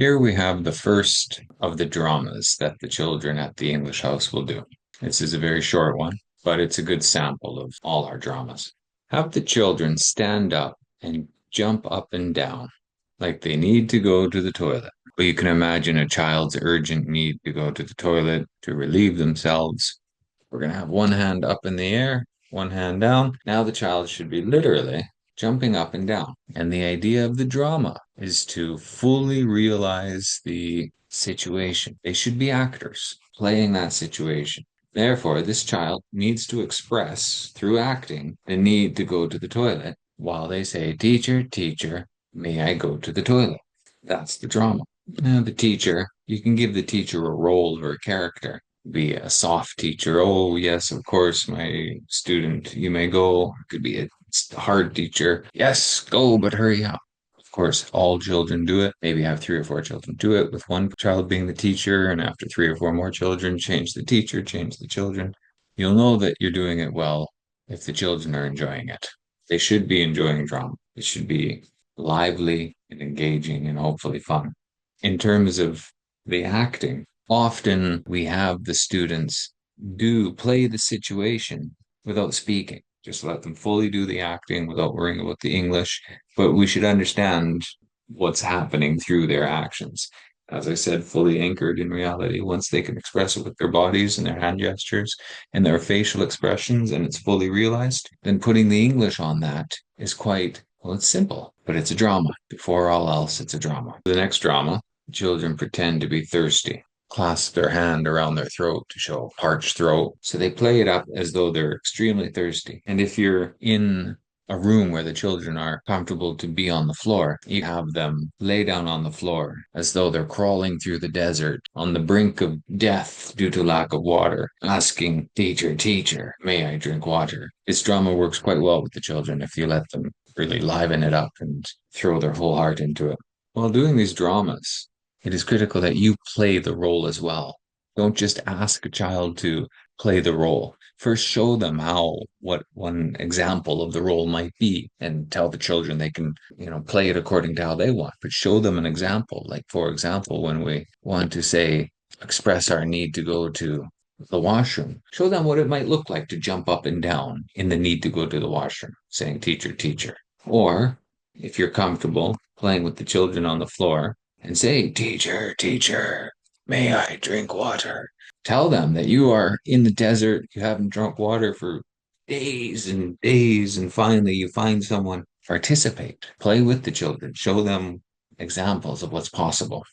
Here we have the first of the dramas that the children at the English house will do. This is a very short one, but it's a good sample of all our dramas. Have the children stand up and jump up and down like they need to go to the toilet. But you can imagine a child's urgent need to go to the toilet to relieve themselves. We're going to have one hand up in the air, one hand down. Now the child should be literally jumping up and down. And the idea of the drama is to fully realize the situation. They should be actors playing that situation. Therefore, this child needs to express through acting the need to go to the toilet while they say, Teacher, teacher, may I go to the toilet? That's the drama. Now, the teacher, you can give the teacher a role or a character, be a soft teacher. Oh, yes, of course, my student, you may go. It could be a hard teacher. Yes, go, but hurry up. Of course, all children do it. Maybe have three or four children do it, with one child being the teacher, and after three or four more children, change the teacher, change the children. You'll know that you're doing it well if the children are enjoying it. They should be enjoying drama. It should be lively and engaging and hopefully fun. In terms of the acting, often we have the students do play the situation without speaking. Just let them fully do the acting without worrying about the English. But we should understand what's happening through their actions. As I said, fully anchored in reality. Once they can express it with their bodies and their hand gestures and their facial expressions, and it's fully realized, then putting the English on that is quite, well, it's simple, but it's a drama. Before all else, it's a drama. The next drama, children pretend to be thirsty, clasp their hand around their throat to show a parched throat. So they play it up as though they're extremely thirsty. And if you're in a room where the children are comfortable to be on the floor, you have them lay down on the floor as though they're crawling through the desert on the brink of death due to lack of water, asking, Teacher, teacher, may I drink water? This drama works quite well with the children if you let them really liven it up and throw their whole heart into it. While doing these dramas, it is critical that you play the role as well. Don't just ask a child to play the role. First, show them what one example of the role might be, and tell the children they can, play it according to how they want. But show them an example. Like, for example, when we want to say, express our need to go to the washroom, show them what it might look like to jump up and down in the need to go to the washroom, saying, Teacher, teacher. Or, if you're comfortable playing with the children on the floor, and say, Teacher, teacher, may I drink water? Tell them that you are in the desert, you haven't drunk water for days and days, and finally you find someone. Participate, play with the children, show them examples of what's possible.